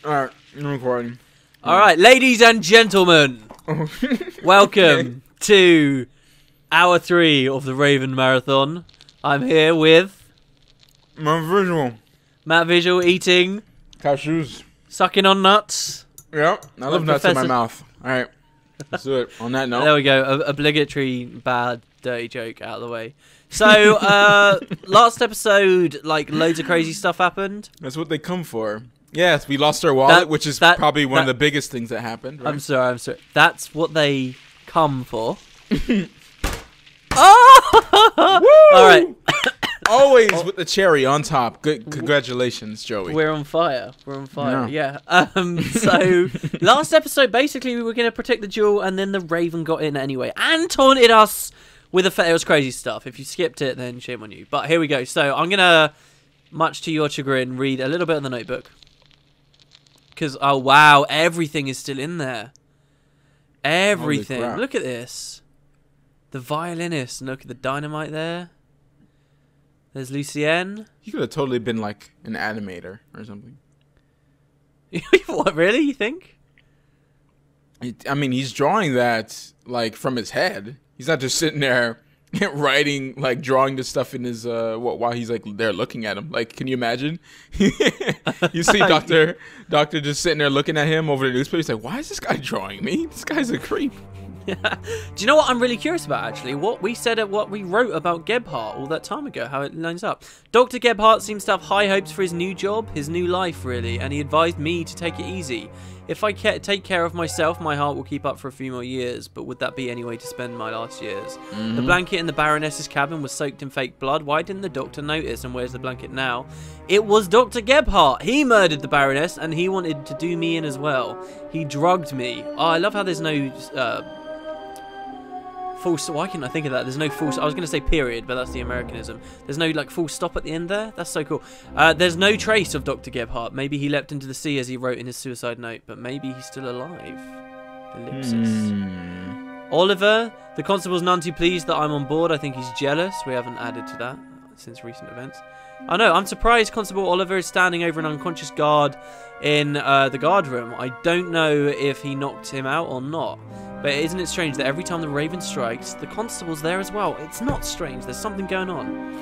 Alright, I'm recording. Alright, ladies and gentlemen, welcome to hour 3 of the Raven Marathon. I'm here with Matt Visual eating cashews, sucking on nuts. Yep, I love nuts in my mouth. Alright, let's do it. On that note. There we go, obligatory bad, dirty joke out of the way. So, last episode, like, loads of crazy stuff happened. That's what they come for. Yes, we lost our wallet, which is probably one of the biggest things that happened. Right? I'm sorry. That's what they come for. Oh! All right. Always with the cherry on top. Good, congratulations, Joey. We're on fire. Yeah. So last episode, basically, we were going to protect the jewel, and then the Raven got in anyway and taunted us with it was crazy stuff. If you skipped it, then shame on you. But here we go. So I'm gonna, much to your chagrin, read a little bit of the notebook. Because, oh wow, everything is still in there. Everything. Look at this. The violinist. Look at the dynamite there. There's Lucienne. He could have totally been like an animator or something. What, really? You think? I mean, he's drawing that like from his head. He's not just sitting there writing, like drawing this stuff in his while he's like there looking at him. Like, can you imagine? You see Doctor just sitting there looking at him over the newspaper. He's like, why is this guy drawing me? This guy's a creep. Do you know what I'm really curious about, actually? What we said at what we wrote about Gebhardt all that time ago, how it lines up. Dr. Gebhardt seems to have high hopes for his new job, his new life, really, and he advised me to take it easy. If I take care of myself, my heart will keep up for a few more years, but would that be any way to spend my last years? The blanket in the Baroness's cabin was soaked in fake blood. Why didn't the doctor notice, and where's the blanket now? It was Dr. Gebhardt. He murdered the Baroness, and he wanted to do me in as well. He drugged me. Oh, I love how there's no full. Why can't I think of that? There's no full. I was going to say period, but that's the Americanism. There's no like full stop at the end there. That's so cool. There's no trace of Dr. Gebhardt. Maybe he leapt into the sea as he wrote in his suicide note, but maybe he's still alive. Ellipsis. Oliver, the constable's none too pleased that I'm on board. I think he's jealous. We haven't added to that since recent events. I know. I'm surprised Constable Oliver is standing over an unconscious guard in the guard room. I don't know if he knocked him out or not. But isn't it strange that every time the Raven strikes, the constable's there as well? It's not strange. There's something going on.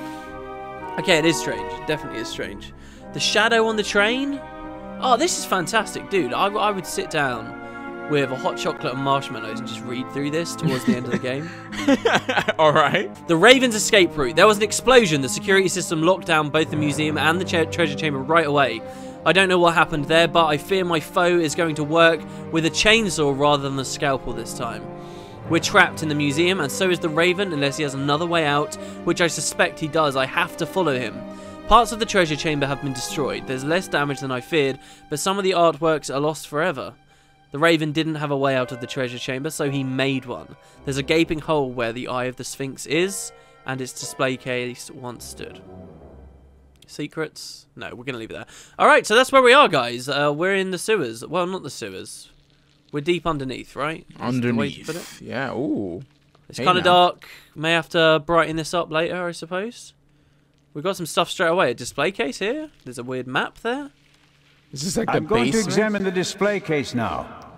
Okay, it is strange. It definitely is strange. The shadow on the train? Oh, this is fantastic, dude. I would sit down with a hot chocolate and marshmallows and just read through this towards the end of the game. All right. The Raven's escape route. There was an explosion. The security system locked down both the museum and the treasure chamber right away. I don't know what happened there, but I fear my foe is going to work with a chainsaw rather than a scalpel this time. We're trapped in the museum, and so is the Raven, unless he has another way out, which I suspect he does. I have to follow him. Parts of the treasure chamber have been destroyed. There's less damage than I feared, but some of the artworks are lost forever. The Raven didn't have a way out of the treasure chamber, so he made one. There's a gaping hole where the Eye of the Sphinx is, and its display case once stood. Secrets? No, we're going to leave it there. Alright, so that's where we are, guys. We're in the sewers. Well, not the sewers. We're deep underneath, right? Underneath. Yeah, ooh. It's kind of dark. May have to brighten this up later, I suppose. We've got some stuff straight away. A display case here. There's a weird map there. Is this like the I'm going to examine the display case now.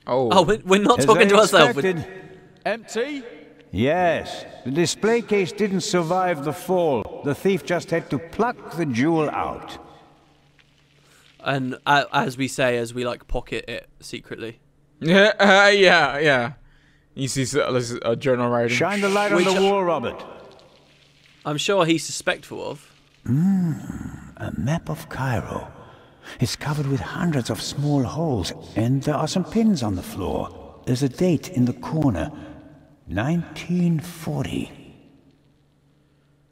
Oh, we're not talking to ourselves. Empty? Yes, the display case didn't survive the fall. The thief just had to pluck the jewel out. And as we say, as we like pocket it secretly. Yeah, yeah. You see a journal writing. Shine the light on the wall, Robert. I'm sure he's suspectful of. A map of Cairo. It's covered with hundreds of small holes, and there are some pins on the floor. There's a date in the corner. 1940.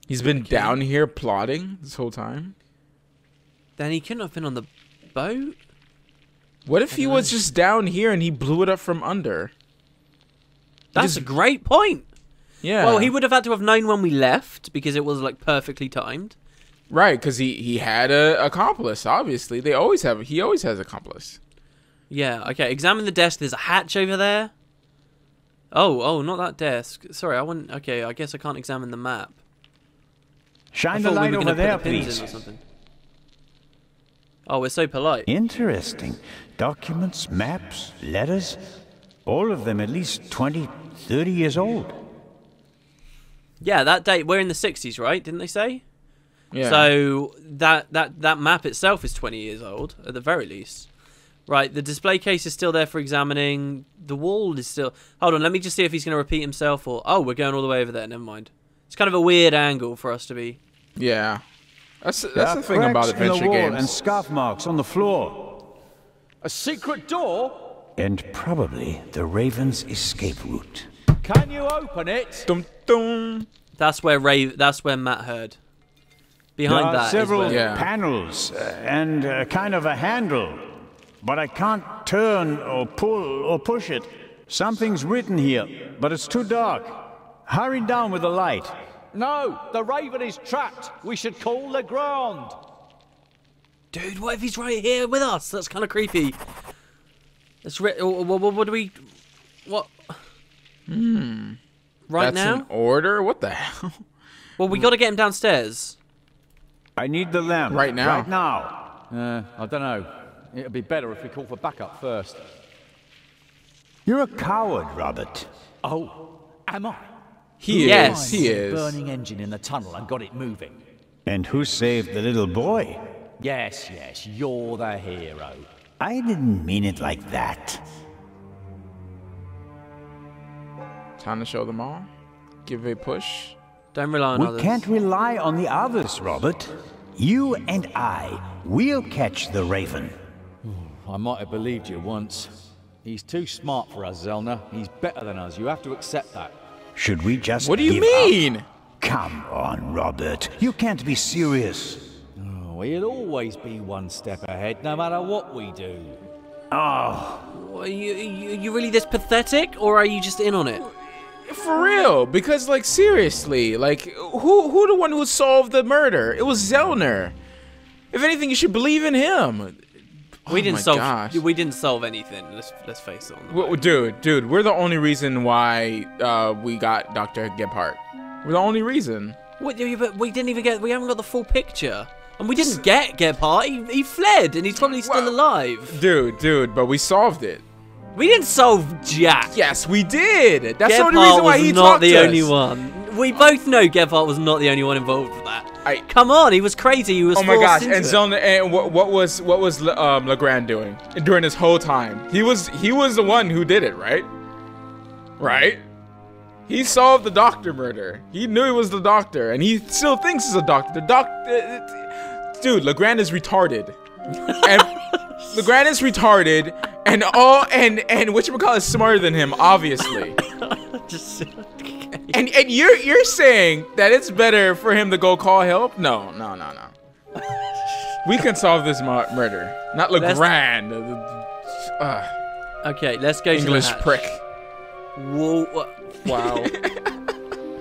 He's been down here plotting this whole time? Then he couldn't have been on the boat? What if he was just down here and he blew it up from under? That's a great point. Yeah. Well, he would have had to have known when we left because it was like perfectly timed. Right, because he had an accomplice, obviously. He always has an accomplice. Yeah, okay. Examine the desk. There's a hatch over there. Oh, not that desk. Sorry, I wouldn't. Okay, I guess I can't examine the map. Shine the light over there, please. Oh, we're so polite. Interesting. Documents, maps, letters. All of them at least 20, 30 years old. Yeah, that date, we're in the 60s, right? Didn't they say? Yeah. So that map itself is 20 years old, at the very least. Right, the display case is still there for examining. The wall is still... Hold on, let me just see if he's going to repeat himself or... Oh, we're going all the way over there, never mind. It's kind of a weird angle for us to be... Yeah. That's the thing about adventure games. And scarf marks on the floor. A secret door? And probably the Raven's escape route. Can you open it? Dum, dum. That's where Matt heard. Behind There are that is several where... Yeah. panels and kind of a handle. But I can't turn or pull or push it. Something's written here, but it's too dark. Hurry down with the light. No, the Raven is trapped. We should call Legrand. Dude, what if he's right here with us? That's kind of creepy. It's what do we... What? Right That's now? an order? What the hell? Well, we got to get him downstairs. I need the lamp. Right now. Right now. I don't know. It'd be better if we call for backup first. You're a coward, Robert. Oh, am I? Yes. He is. Burning engine in the tunnel and got it moving. And who saved the little boy? Yes, you're the hero. I didn't mean it like that. Time to show them all. Give a push. Don't rely on We others. can't rely on the others, Robert. You and I, we'll catch the Raven. I might have believed you once. He's too smart for us, Zelna. He's better than us. You have to accept that. Should we just What do you give up? mean? Come on, Robert. You can't be serious. Oh, he'll always be one step ahead, no matter what we do. Oh, Are you really this pathetic, or are you just in on it? For real, because like seriously, like who the one who solved the murder? It was Zellner. If anything, you should believe in him. We Oh didn't my solve. gosh. We didn't solve anything. Let's face it. On the Well, dude, we're the only reason why we got Dr. Gebhardt. We're the only reason. What, but we didn't even get. We haven't got the full picture, and we didn't get Gebhardt. He fled, and he's probably still alive. Dude, but we solved it. We didn't solve Jack. Yes, we did. That's the Gebhardt only reason why was he not talked the to only us. one. We both know Gebhardt was not the only one involved with that. I- Come on, he was crazy. He was. Oh my forced gosh! into And it. Zellner, and what was Legrand doing during this whole time? He was the one who did it, right? Right? He solved the doctor murder. He knew he was the doctor, and he still thinks he's a doctor. The doctor, dude, Legrand is retarded. And Legrand is retarded, and whatchamacallit is smarter than him, obviously. Just. And you're saying that it's better for him to go call help? No. We can solve this murder, not Legrand. Okay, let's go English to the hatch. prick. Whoa. Wow.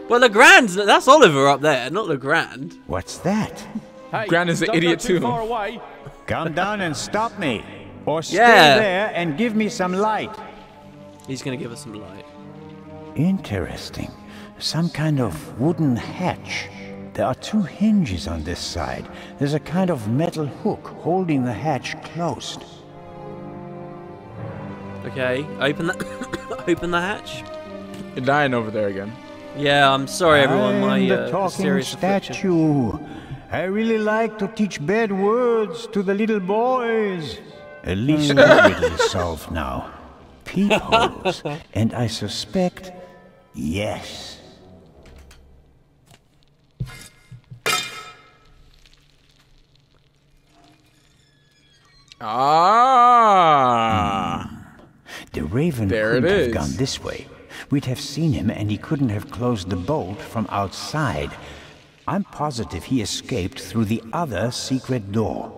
Well, that's Oliver up there, not Legrand. what's that? Hey, Grant is an don't idiot go too too. far away. Come down and stop me. Or stay Yeah. there and give me some light. He's gonna give us some light. Interesting. Some kind of wooden hatch. There are two hinges on this side. There's a kind of metal hook holding the hatch closed. Okay, open the open the hatch. You're dying over there again. Yeah, I'm sorry everyone. My I'm the talking serious affliction. statue. I really like to teach bad words to the little boys. At least the riddle is solved now. Peepholes. And I suspect, yes. Ah. The Raven There it couldn't have is. gone this way. We'd have seen him and he couldn't have closed the bolt from outside. I'm positive he escaped through the other secret door.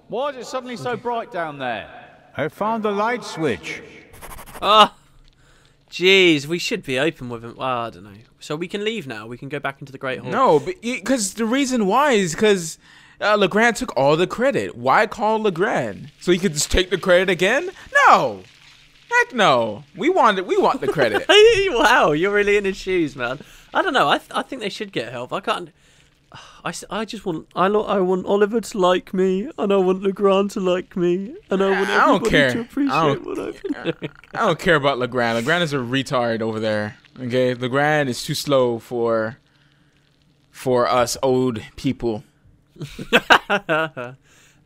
Why is it suddenly so bright down there? I found the light switch. Ah, jeez, we should be open with him. Well, I don't know. So we can leave now. We can go back into the Great Hall. No, because the reason why is because Legrand took all the credit. Why call Legrand? So he could just take the credit again? No. Heck no. We want the credit. Wow, you're really in his shoes, man. I don't know. I think they should get help. I can't. I just want I want Oliver to like me, and I want Legrand to like me, and I want everybody to appreciate what I've been doing. I don't care about Legrand. Legrand is a retard over there. Okay, Legrand is too slow for us old people.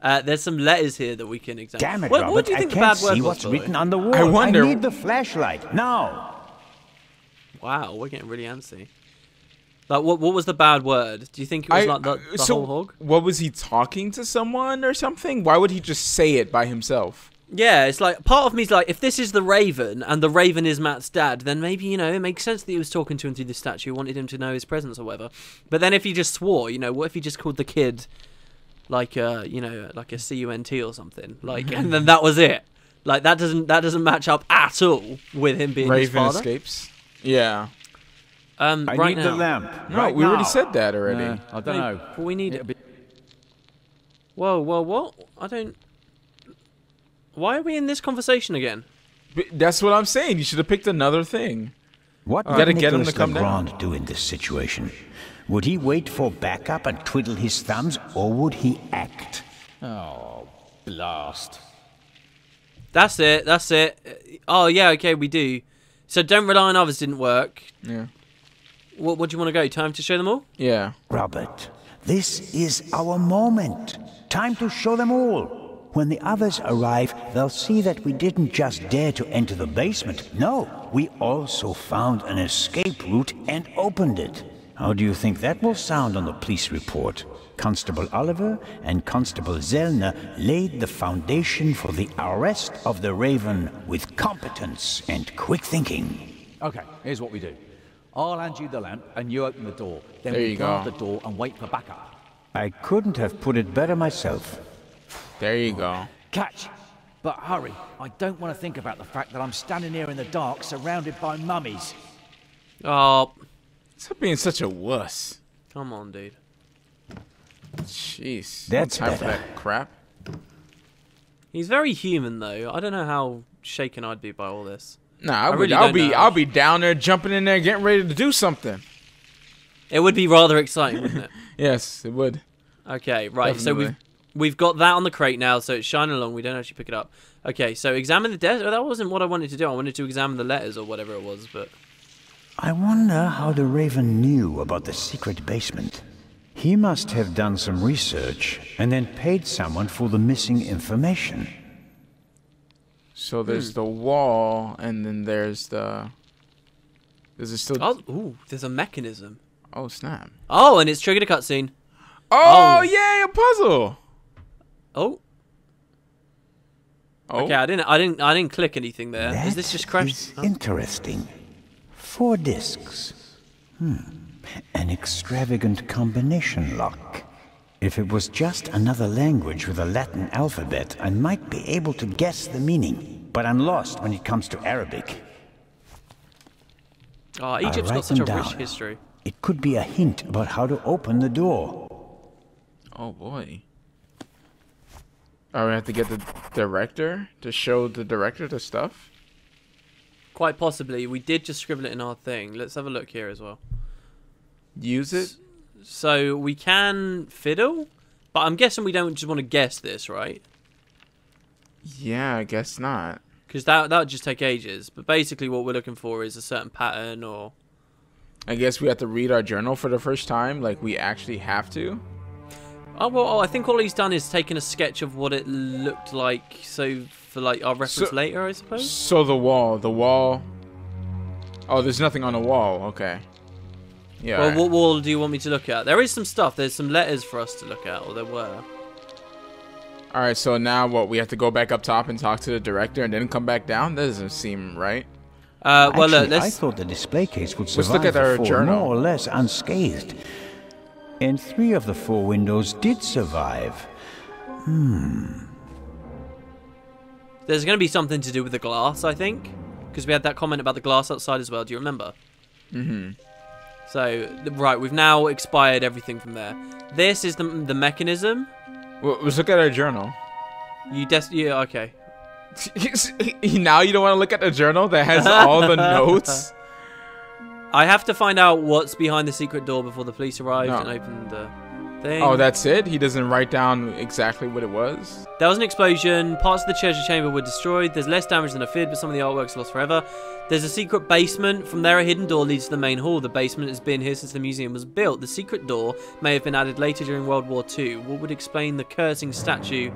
There's some letters here that we can examine. Damn it, what Robert, do you I think the can't bad word see was, what's by the way? written on the wall. I wonder- I need the flashlight now. Wow, we're getting really antsy. Like, what was the bad word? Do you think it was like the whole hog? What was he talking to someone or something? Why would he just say it by himself? Yeah, it's like, part of me's like, if this is the Raven, and the Raven is Matt's dad, then maybe, you know, it makes sense that he was talking to him through the statue, wanted him to know his presence or whatever. But then if he just swore, you know, what if he just called the kid, like, you know, like a CUNT or something? Like, and then that was it. Like, that doesn't match up at all with him being his Raven father. escapes. Yeah. I Right need now. the lamp. No, right we already now. said that already. I don't know. But we need It'll it. be- Whoa, what? I don't... Why are we in this conversation again? But that's what I'm saying. You should have picked another thing. What You gotta would get him Nicholas to come down. Legrand do in this situation? Would he wait for backup and twiddle his thumbs, or would he act? Oh, blast. That's it. Oh, yeah, okay, we do. So don't rely on others didn't work. Yeah. What do you want to go? Time to show them all? Yeah. Robert, this is our moment. Time to show them all. When the others arrive, they'll see that we didn't just dare to enter the basement. No, we also found an escape route and opened it. How do you think that will sound on the police report? Constable Oliver and Constable Zellner laid the foundation for the arrest of the Raven with competence and quick thinking. Okay, here's what we do. I'll hand you the lamp and you open the door. Then There we you guard go. the door and wait for backup. I couldn't have put it better myself. There you go. Catch! But hurry, I don't want to think about the fact that I'm standing here in the dark surrounded by mummies. Oh, Stop being such a wuss. come on, dude. Jeez. That's no time for better. that crap. He's very human, though. I don't know how shaken I'd be by all this. Nah, really I'll don't be know. I'll be down there jumping in there getting ready to do something. It would be rather exciting, wouldn't it? Yes, it would. Okay, right. Definitely. So we've got that on the crate now, so it's shining along. We don't actually pick it up. Okay, so examine the desk. Oh, that wasn't what I wanted to do. I wanted to examine the letters or whatever it was, but... I wonder how the Raven knew about the secret basement. He must have done some research and then paid someone for the missing information. So there's the wall, and then there's the. Is it still? Oh, ooh, there's a mechanism. Oh snap! Oh, and it's triggered a cutscene. Oh, Oh. yay, a puzzle! Oh, Oh, okay. I didn't click anything there. Is this just crashed? Is interesting. 4 discs. An extravagant combination lock. If it was just another language with a Latin alphabet, I might be able to guess the meaning. But I'm lost when it comes to Arabic. Oh, I Egypt's write got such a them rich down. history. It could be a hint about how to open the door. Oh boy. Oh, we have to get the director to show the director the stuff. Quite possibly. We did just scribble it in our thing. Let's have a look here as well. Use it. So we can fiddle, but I'm guessing we don't just want to guess this, right? Yeah, I guess not. Because that would just take ages. But basically what we're looking for is a certain pattern or... I guess we have to read our journal for the first time. Like we actually have to. Oh, well, I think all he's done is taken a sketch of what it looked like, so for like our reference So- later, I suppose. So the wall. Oh, there's nothing on the wall. Okay. Yeah. Well, alright. what wall do you want me to look at? There is some stuff. There's some letters for us to look at, or there were. All right. So now what? We have to go back up top and talk to the director, and then come back down. That doesn't seem right. Well, Actually, look, I let's. thought the display case would Let's survive look at the our fall journal. more or less unscathed. And 3 of the 4 windows did survive. There's going to be something to do with the glass, I think, because we had that comment about the glass outside as well. Do you remember? Mm-hmm. So, right, we've now expired everything from there. This is the mechanism. Well, let's look at our journal. Yeah, okay. Now you don't want to look at the journal that has all the notes. I have to find out what's behind the secret door before the police arrived No. and opened the thing. Oh, that's it? He doesn't write down exactly what it was? There was an explosion. Parts of the treasure chamber were destroyed. There's less damage than I feared, but some of the artwork's lost forever. There's a secret basement. From there, a hidden door leads to the main hall. The basement has been here since the museum was built. The secret door may have been added later during World War II. What would explain the cursing statue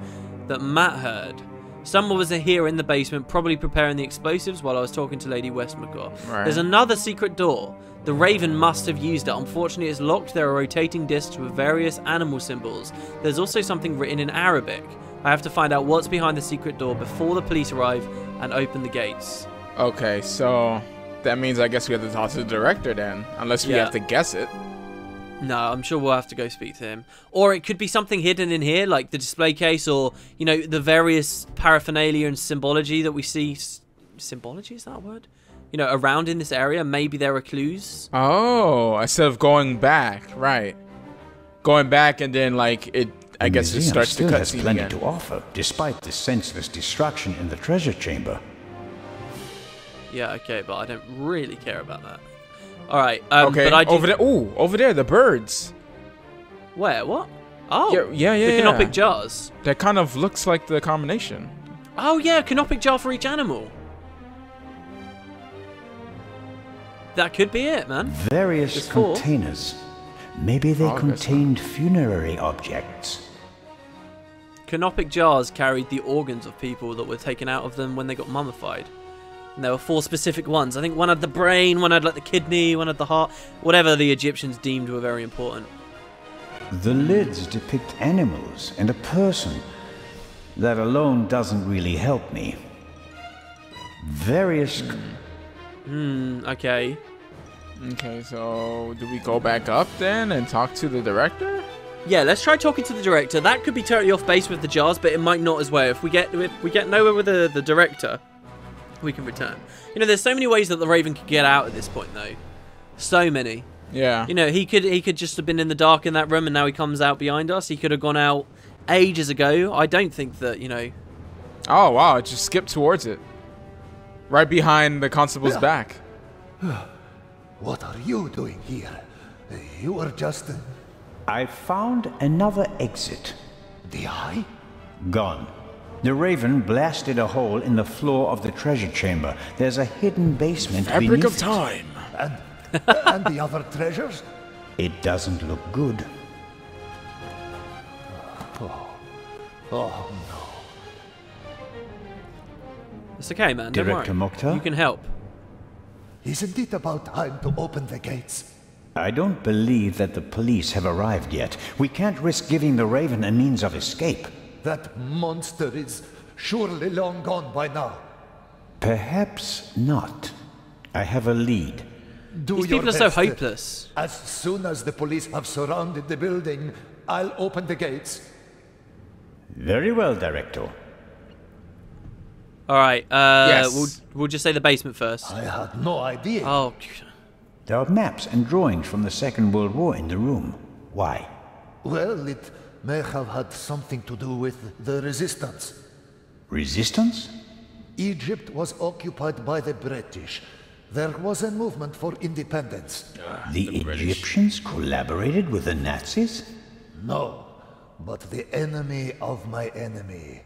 that Matt heard? Someone was here in the basement, probably preparing the explosives while I was talking to Lady Westmacott. Right. There's another secret door. The Raven must have used it. Unfortunately, it's locked. There are rotating discs with various animal symbols. There's also something written in Arabic. I have to find out what's behind the secret door before the police arrive and open the gates. Okay, so that means I guess we have to talk to the director then. Unless we Yeah. have to guess it. No, I'm sure we'll have to go speak to him. Or it could be something hidden in here, like the display case, or, you know, the various paraphernalia and symbology that we see. Symbology, is that a word? You know, around in this area. Maybe there are clues. Oh, instead of going back, right. Going back and then, like, I guess it museum starts to still cut has scene plenty again. to offer, despite the senseless destruction in the treasure chamber. Yeah, okay, but I don't really care about that. Alright, Okay, but I do... over there. Ooh, over there, the birds. Where? What? Oh, Yeah, the canopic jars. That kind of looks like the combination. Oh yeah, canopic jar for each animal. That could be it, man. Various There's four. containers. Maybe they Oh, I guess contained funerary objects. Canopic jars carried the organs of people that were taken out of them when they got mummified. And there were 4 specific ones. I think one had the brain, one had like the kidney, one had the heart. Whatever the Egyptians deemed were very important. The lids depict animals and a person. That alone doesn't really help me. Various... Okay. Okay, so do we go back up then and talk to the director? Yeah, let's try talking to the director. That could be totally off base with the jars, but it might not as well. If we get nowhere with the director, we can return. You know, there's so many ways that the Raven could get out at this point, though. So many. Yeah. You know, he could just have been in the dark in that room, and now he comes out behind us. He could have gone out ages ago. I don't think that, you know... Oh, wow, it just skipped towards it. Right behind the constable's back. What are you doing here? You were just... I found another exit. The eye? Gone. The Raven blasted a hole in the floor of the treasure chamber. There's a hidden basement Fabric beneath of it. time. And the other treasures? It doesn't look good. Oh, It's okay, man. Don't Director worry. Mokhtar? You can help. isn't it about time to open the gates? I don't believe that the police have arrived yet. We can't risk giving the Raven a means of escape. That monster is surely long gone by now. Perhaps not. I have a lead. Do These your people are so best. hopeless. As soon as the police have surrounded the building, I'll open the gates. Very well, Director. All right. Yes. We'll just say the basement first. I had no idea. Oh, There are maps and drawings from the Second World War in the room. Why? Well, it may have had something to do with the resistance. Resistance? Egypt was occupied by the British. There was a movement for independence. The Egyptians collaborated with the Nazis? No, but the enemy of my enemy.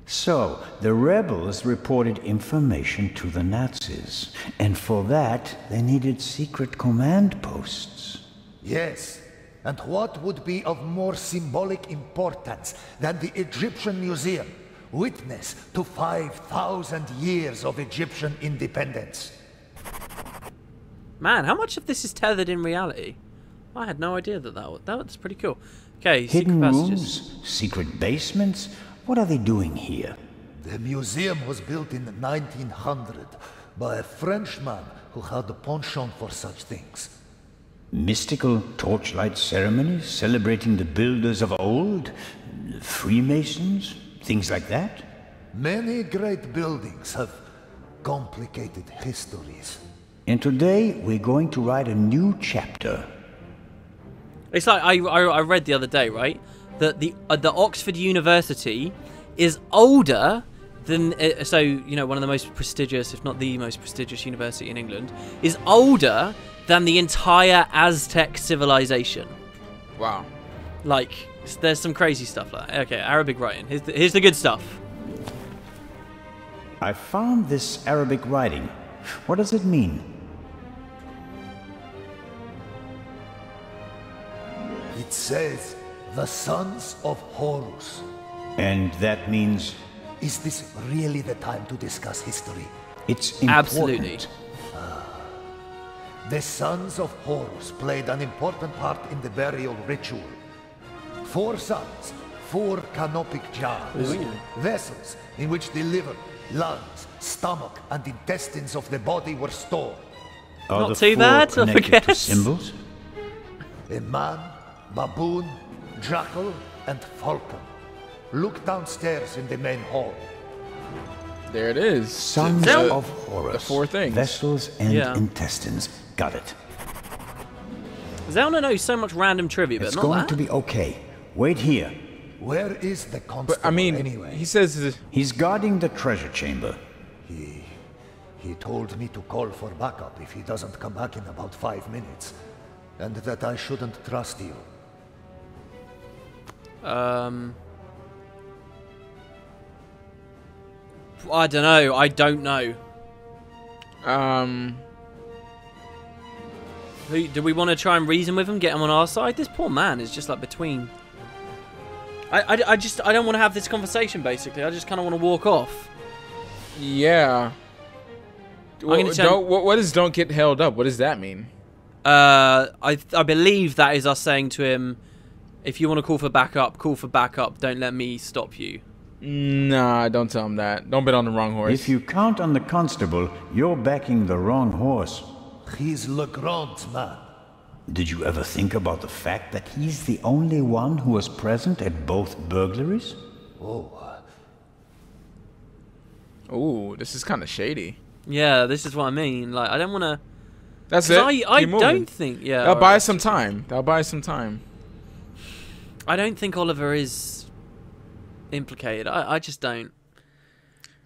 So, the rebels reported information to the Nazis, and for that, they needed secret command posts. Yes, and what would be of more symbolic importance than the Egyptian Museum, witness to 5,000 years of Egyptian independence? man, how much of this is tethered in reality? I had no idea that was pretty cool. Okay, Hidden secret passages. rooms? Secret basements? What are they doing here? The museum was built in 1900 by a Frenchman who had a penchant for such things. Mystical torchlight ceremonies celebrating the builders of old? Freemasons? Things like that? Many great buildings have complicated histories. And today, we're going to write a new chapter. It's like I read the other day, right, that the Oxford University is older then so you know, one of the most prestigious, if not the most prestigious university in England, is older than the entire Aztec civilization. Wow. Like, there's some crazy stuff like that. Okay, Arabic writing. Here's the good stuff. I found this Arabic writing. What does it mean? It says, the sons of Horus. And that means Is this really the time to discuss history? it's important. Absolutely. The sons of Horus played an important part in the burial ritual. 4 sons, 4 canopic jars, vessels in which the liver, lungs, stomach, and intestines of the body were stored. Are Not the too 4 bad, I connected to guess. symbols? A man, baboon, jackal, and falcon. Look downstairs in the main hall. There it is. Sons The- of Horus. the 4 things. Vessels and Yeah. intestines. Got it. Zelna knows so much random trivia, but It's not going that. to be okay. Wait here. Where is the constable But I mean, anyway? he says He's guarding the treasure chamber. He told me to call for backup if he doesn't come back in about 5 minutes. And that I shouldn't trust you. I don't know. I don't know. Do we want to try and reason with him, get him on our side? This poor man is just like between. I don't want to have this conversation. Basically, I just kind of want to walk off. yeah. gonna tell- What does don't get held up? What does that mean? I believe that is us saying to him, if you want to call for backup, call for backup. Don't let me stop you. Nah, don't tell him that. Don't bet on the wrong horse. If you count on the constable, you're backing the wrong horse. He's Legrand's man. Did you ever think about the fact that he's the only one who was present at both burglaries? Ooh, this is kind of shady. Yeah, this is what I mean. Like, I don't want to. That's it. I Keep moving. don't think. Yeah, That'll buy alright. us some time. That'll buy us some time. I don't think Oliver is implicated. I just don't.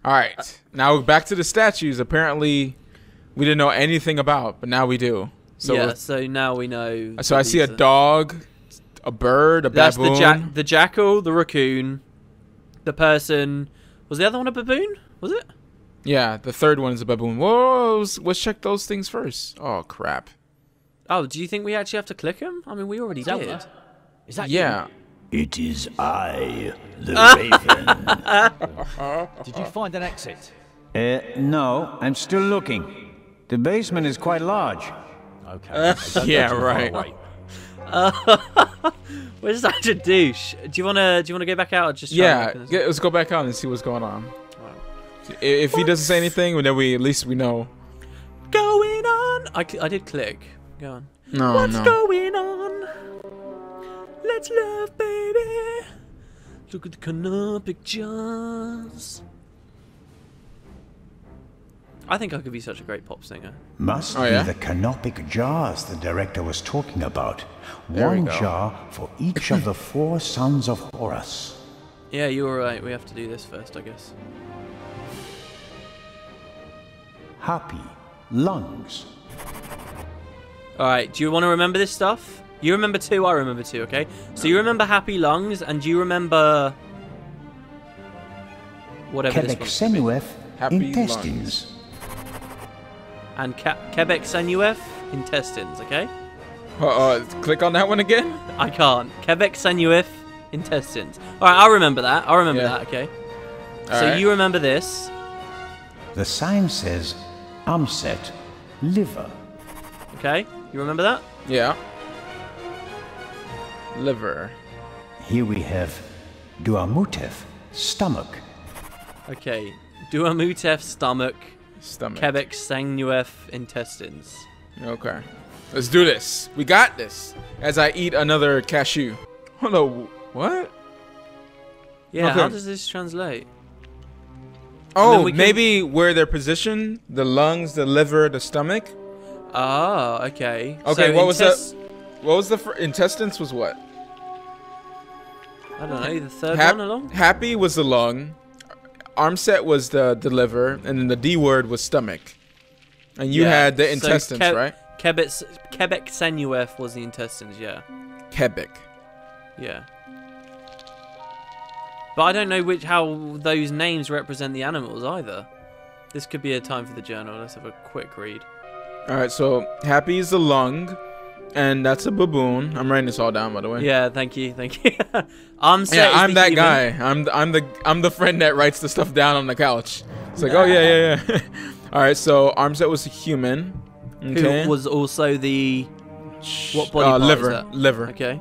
All right. Now back to the statues. Apparently, we didn't know anything about, but now we do. So, Yeah, so now we know. so I that see a these are- dog, a bird, a That's baboon. the jackal, the raccoon, the person. Was the other one a baboon? Was it? Yeah, the third one is a baboon. Whoa, let's check those things first. Oh, crap. Oh, do you think we actually have to click him? I mean, we already did. Zelda? Is that Yeah. It is I, the Raven. you? Did you find an exit? No, I'm still looking. The basement is quite large. Okay. Don't go Yeah, too far right. away. We're such a douche. Do you wanna go back out or just? try Yeah, and let's go back out and see what's going on. If he doesn't say anything, then at least we know. Going on. I did click. Go on. No, What's no. going on? Let's love, baby. Look at the canopic jars. I think I could be such a great pop singer. Must Oh, yeah? be the canopic jars the director was talking about. There we One go. jar for each of the 4 sons of Horus. Yeah, you were right. We have to do this first, I guess. Happy lungs. All right. Do you want to remember this stuff? You remember 2. I remember 2. Okay. So you remember happy lungs, and you remember whatever this Quebec one's Senuef Happy intestines. and Quebec Senuef intestines. Okay. Click on that one again. I can't. Quebec Senuef intestines. All right. I'll remember that. I'll remember Yeah. that. Okay. All So right. you remember this. The sign says Amset liver. Okay. You remember that? Yeah. Liver. Here we have Duamutef stomach. Okay. Duamutef stomach. Stomach. Quebec Senuef intestines. Okay. Let's do this. We got this. As I eat another cashew. Hello. What? Yeah. Okay. How does this translate? Oh, we can- maybe where they're positioned. The lungs, the liver, the stomach. Ah, okay. Okay, So what was that? What was the intestines was what? I don't know. The third one along. Happy was the lung. Armset was the liver, and then the D word was stomach. And you had the intestines, right? Quebec Senuef was the intestines, yeah. Quebec. Yeah. But I don't know how those names represent the animals either. This could be a time for the journal. Let's have a quick read. All right, so Happy is the lung, and that's a baboon. I'm writing this all down, by the way. Yeah, thank you. I'm that human guy. I'm the friend that writes the stuff down on the couch. It's like, oh yeah. All right, so Armset was a human. Okay. Who was also the what body part liver? Is that? Liver. Okay.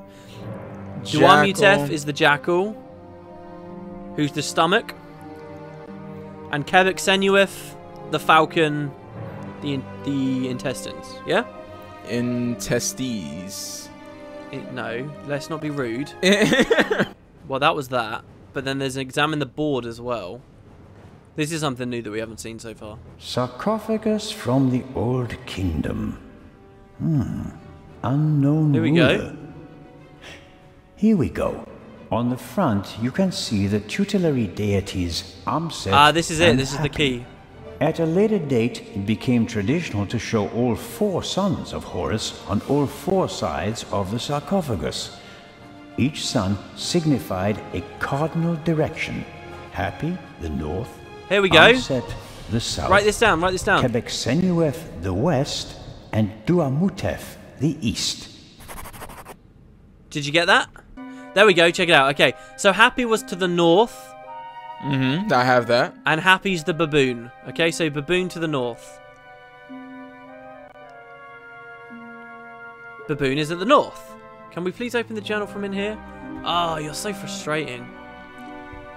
Jackal. Duamutef is the jackal, who's the stomach, and Quebec Senuef, the falcon, the intestines. Yeah. Intestes. No, let's not be rude. Well, that was that. But then there's examine the board as well. This is something new that we haven't seen so far. Sarcophagus from the Old Kingdom. Unknown Here we ruler. go. Here we go. On the front, you can see the tutelary deities Amset. Ah, this is it. and This is the Happy. key. At a later date, it became traditional to show all 4 sons of Horus on all 4 sides of the sarcophagus. Each son signified a cardinal direction. Happy, the north. Here we go. Amset, the south. Write this down. Write this down. Quebec Senuef, the west. And Duamutef, the east. Did you get that? There we go. Check it out. Okay. So Happy was to the north. I have that. And Happy's the baboon. Okay, so baboon to the north. Baboon is at the north. Can we please open the journal from in here? Oh, you're so frustrating.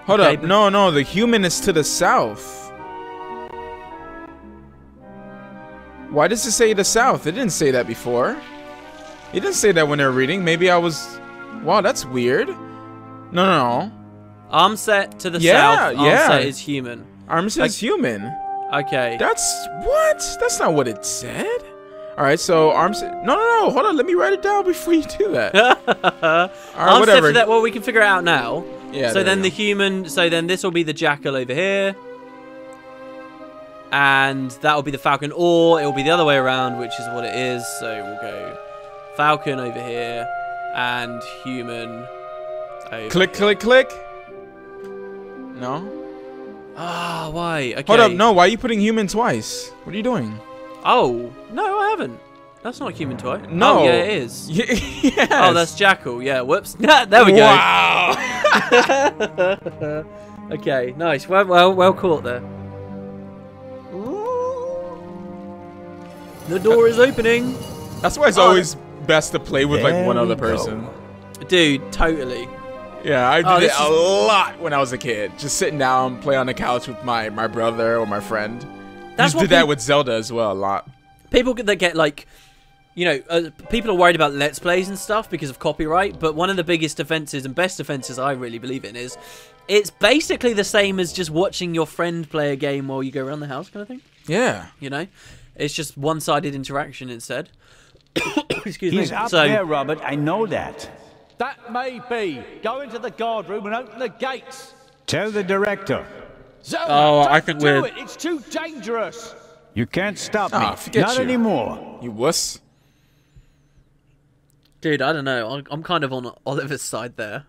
Hold Okay, up. but- No, the human is to the south. Why does it say the south? It didn't say that before. It didn't say that when they were reading. Maybe I was... Wow, that's weird. No. Armset to the Yeah, south. yeah. Armset is human. Armset is human. Okay. That's... What? That's not what it said. All right, so Armset... No. Hold on. Let me write it down before you do that. All right, Armset whatever. to that. Well, we can figure it out now. Yeah, So there then we the go. human. So then this will be the jackal over here. And that will be the falcon. Or it will be the other way around, which is what it is. So we'll go falcon over here. And human over Click. No? Ah, why? Okay. Hold up. No, why are you putting human twice? What are you doing? Oh, no, I haven't. That's not human toy. No. Oh, yeah, it is. Yes. Oh, that's jackal. Yeah, whoops. There we go. Wow. Okay, nice. Well caught there. The door is opening. That's why it's always best to play with like one There other we person. go. Dude, totally. Yeah, I Oh, did it this a is- lot when I was a kid. Just sitting down, play on the couch with my brother or my friend. That's Just what did that peop- with Zelda as well a lot. People that get like, you know, people are worried about Let's Plays and stuff because of copyright, but one of the biggest offences and best offences I really believe in is it's basically the same as just watching your friend play a game while you go around the house kind of thing. Yeah. You know? It's just one-sided interaction instead. Excuse He's me. up So, there, Robert. I know that. That may be. Go into the guard room and open the gates. Tell the director. Zelda, Oh, I don't think do we're- it. It's too dangerous. You can't stop me. Ah, forget Not you. anymore. You wuss. dude, I don't know. I'm kind of on Oliver's side there.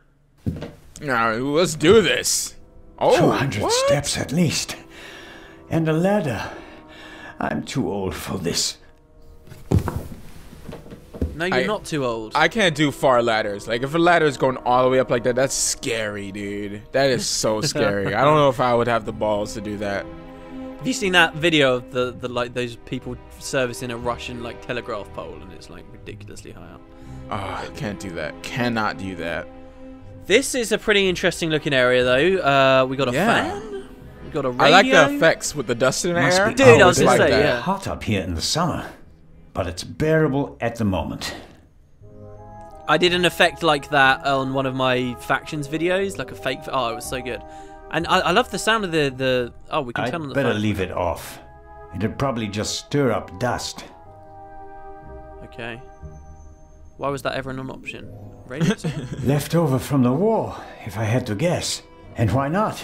Now, let's do this. Oh, 200 what? steps at least. And a ladder. I'm too old for this. No, you're not too old. I can't do far ladders. Like, if a ladder is going all the way up like that, that's scary, dude. That is so scary. I don't know if I would have the balls to do that. Have you seen that video of the like those people servicing a Russian like telegraph pole and it's like ridiculously high up? Oh, I can't do that. Cannot do that. This is a pretty interesting looking area though. We got a Yeah. fan. We got a radio. I like the effects with the dust in the Must air. be Dude, I was always gonna say, that yeah. hot up here in the summer. But it's bearable at the moment. I did an effect like that on one of my factions videos, like a fake. Oh, it was so good. And I love the sound of the. Oh, we can turn on I'd the better phone. leave it off. It'd probably just stir up dust. Okay. Why was that ever an option? Radio? Left over from the war, if I had to guess. And why not?